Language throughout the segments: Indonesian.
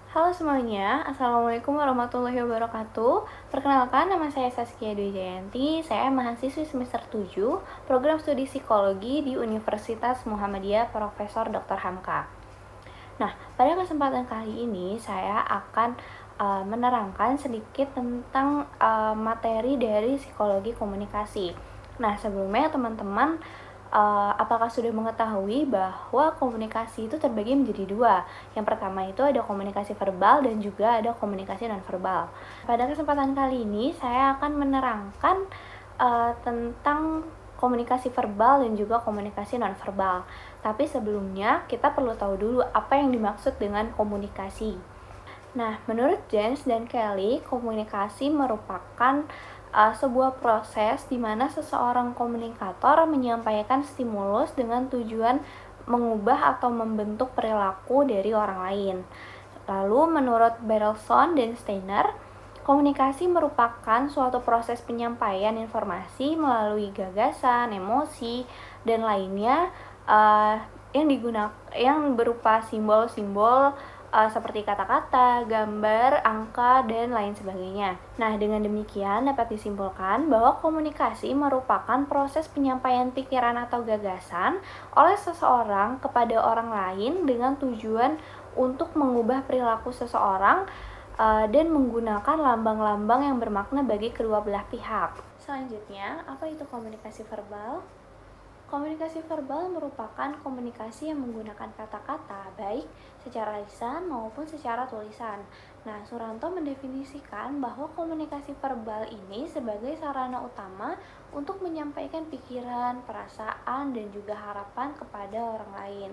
Halo semuanya, Assalamualaikum warahmatullahi wabarakatuh. Perkenalkan, nama saya Saskia Dwi Jayanti. Saya mahasiswi semester 7, program studi psikologi di Universitas Muhammadiyah Profesor Dr. Hamka. Nah, pada kesempatan kali ini saya akan menerangkan sedikit tentang materi dari psikologi komunikasi. Nah, sebelumnya teman-teman, apakah sudah mengetahui bahwa komunikasi itu terbagi menjadi dua? Yang pertama itu ada komunikasi verbal dan juga ada komunikasi nonverbal. Pada kesempatan kali ini saya akan menerangkan tentang komunikasi verbal dan juga komunikasi nonverbal. Tapi sebelumnya kita perlu tahu dulu apa yang dimaksud dengan komunikasi. Nah, menurut James dan Kelly, komunikasi merupakan sebuah proses di mana seseorang komunikator menyampaikan stimulus dengan tujuan mengubah atau membentuk perilaku dari orang lain. Lalu, menurut Berelson dan Steiner, komunikasi merupakan suatu proses penyampaian informasi melalui gagasan, emosi, dan lainnya yang berupa simbol-simbol seperti kata-kata, gambar, angka, dan lain sebagainya. Nah, dengan demikian dapat disimpulkan bahwa komunikasi merupakan proses penyampaian pikiran atau gagasan oleh seseorang kepada orang lain dengan tujuan untuk mengubah perilaku seseorang dan menggunakan lambang-lambang yang bermakna bagi kedua belah pihak. Selanjutnya, apa itu komunikasi verbal? Komunikasi verbal merupakan komunikasi yang menggunakan kata-kata, baik secara lisan maupun secara tulisan. Nah, Suranto mendefinisikan bahwa komunikasi verbal ini sebagai sarana utama untuk menyampaikan pikiran, perasaan, dan juga harapan kepada orang lain.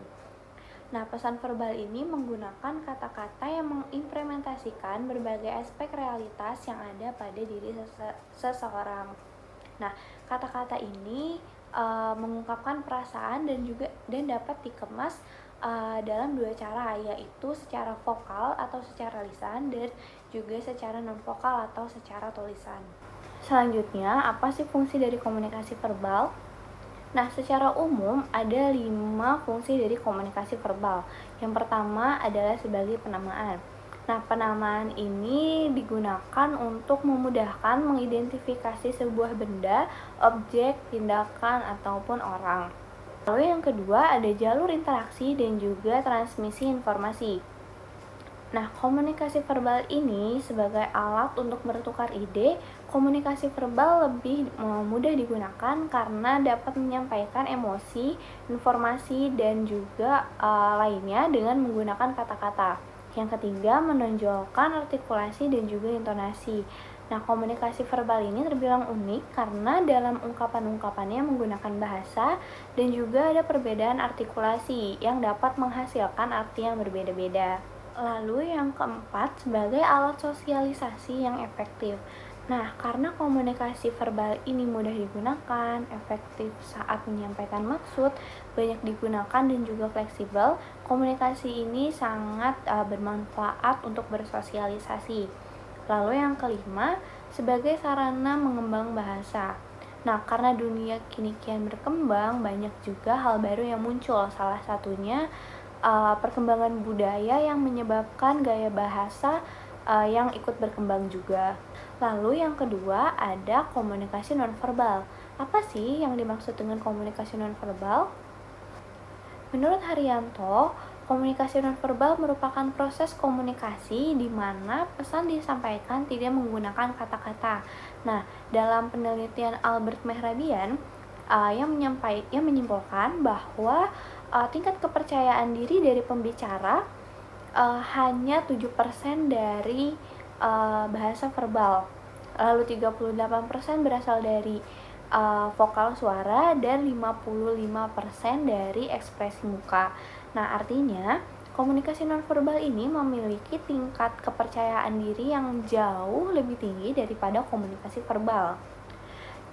Nah, pesan verbal ini menggunakan kata-kata yang mengimplementasikan berbagai aspek realitas yang ada pada diri seseorang. Nah, kata-kata ini mengungkapkan perasaan dan dapat dikemas dalam dua cara, yaitu secara vokal atau secara lisan dan juga secara non vokal atau secara tulisan. Selanjutnya, apa sih fungsi dari komunikasi verbal? Nah, secara umum ada 5 fungsi dari komunikasi verbal. Yang pertama adalah sebagai penamaan. Nah, penamaan ini digunakan untuk memudahkan mengidentifikasi sebuah benda, objek, tindakan, ataupun orang. Lalu yang kedua ada jalur interaksi dan juga transmisi informasi. Nah, komunikasi verbal ini sebagai alat untuk bertukar ide, komunikasi verbal lebih mudah digunakan karena dapat menyampaikan emosi, informasi, dan juga lainnya dengan menggunakan kata-kata. Yang ketiga, menonjolkan artikulasi dan juga intonasi. Nah, komunikasi verbal ini terbilang unik karena dalam ungkapan-ungkapannya menggunakan bahasa dan juga ada perbedaan artikulasi yang dapat menghasilkan arti yang berbeda-beda. Lalu yang keempat, sebagai alat sosialisasi yang efektif. Nah, karena komunikasi verbal ini mudah digunakan, efektif saat menyampaikan maksud, banyak digunakan dan juga fleksibel, komunikasi ini sangat bermanfaat untuk bersosialisasi. Lalu yang kelima, sebagai sarana mengembang bahasa. Nah, karena dunia kini kian berkembang, banyak juga hal baru yang muncul. Salah satunya perkembangan budaya yang menyebabkan gaya bahasa yang ikut berkembang juga. Lalu yang kedua ada komunikasi nonverbal. Apa sih yang dimaksud dengan komunikasi nonverbal? Menurut Haryanto, komunikasi nonverbal merupakan proses komunikasi di mana pesan disampaikan tidak menggunakan kata-kata. Nah, dalam penelitian Albert Mehrabian yang menyimpulkan bahwa tingkat kepercayaan diri dari pembicara hanya 7% dari bahasa verbal. Lalu 38% berasal dari vokal suara dan 55% dari ekspresi muka. Nah, artinya komunikasi nonverbal ini memiliki tingkat kepercayaan diri yang jauh lebih tinggi daripada komunikasi verbal.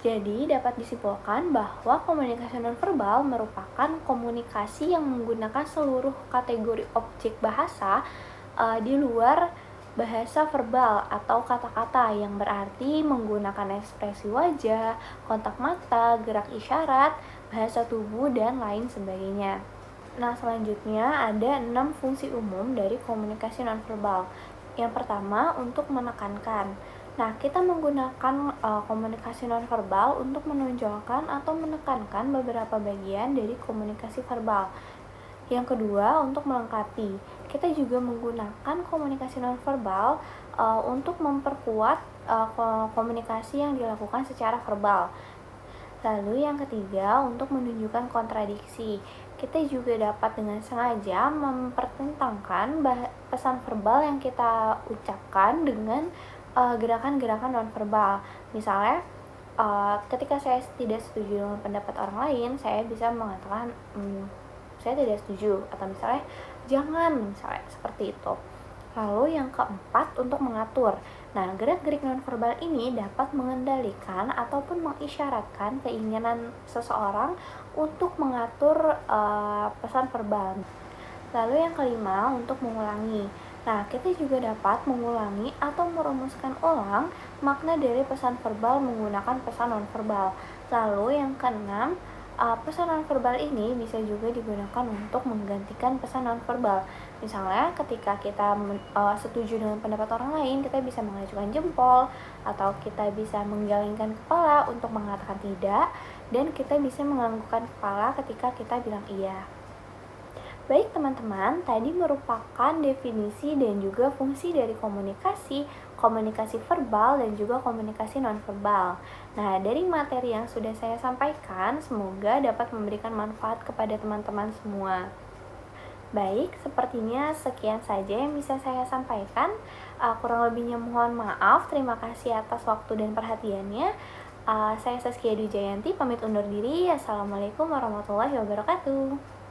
Jadi, dapat disimpulkan bahwa komunikasi nonverbal merupakan komunikasi yang menggunakan seluruh kategori objek bahasa di luar bahasa verbal atau kata-kata, yang berarti menggunakan ekspresi wajah, kontak mata, gerak isyarat, bahasa tubuh, dan lain sebagainya. Nah, selanjutnya ada 6 fungsi umum dari komunikasi nonverbal. Yang pertama, untuk menekankan. Nah, kita menggunakan komunikasi nonverbal untuk menonjolkan atau menekankan beberapa bagian dari komunikasi verbal. Yang kedua, untuk melengkapi. Kita juga menggunakan komunikasi nonverbal untuk memperkuat komunikasi yang dilakukan secara verbal. Lalu yang ketiga, untuk menunjukkan kontradiksi. Kita juga dapat dengan sengaja mempertentangkan pesan verbal yang kita ucapkan dengan gerakan-gerakan nonverbal. Misalnya, ketika saya tidak setuju dengan pendapat orang lain, saya bisa mengatakan saya tidak setuju, atau misalnya jangan, misalnya seperti itu. Lalu yang keempat, untuk mengatur. Nah, gerak-gerik nonverbal ini dapat mengendalikan ataupun mengisyaratkan keinginan seseorang untuk mengatur pesan verbal. Lalu yang kelima, untuk mengulangi. Nah, kita juga dapat mengulangi atau merumuskan ulang makna dari pesan verbal menggunakan pesan nonverbal. Lalu yang keenam, pesan nonverbal ini bisa juga digunakan untuk menggantikan pesan nonverbal. Misalnya, ketika kita setuju dengan pendapat orang lain, kita bisa mengajukan jempol, atau kita bisa menggelengkan kepala untuk mengatakan tidak, dan kita bisa menganggukkan kepala ketika kita bilang iya. Baik teman-teman, tadi merupakan definisi dan juga fungsi dari komunikasi, komunikasi verbal dan juga komunikasi nonverbal. Nah, dari materi yang sudah saya sampaikan, semoga dapat memberikan manfaat kepada teman-teman semua. Baik, sepertinya sekian saja yang bisa saya sampaikan. Kurang lebihnya mohon maaf. Terima kasih atas waktu dan perhatiannya. Saya Saskia Dujayanti, pamit undur diri. Assalamualaikum warahmatullahi wabarakatuh.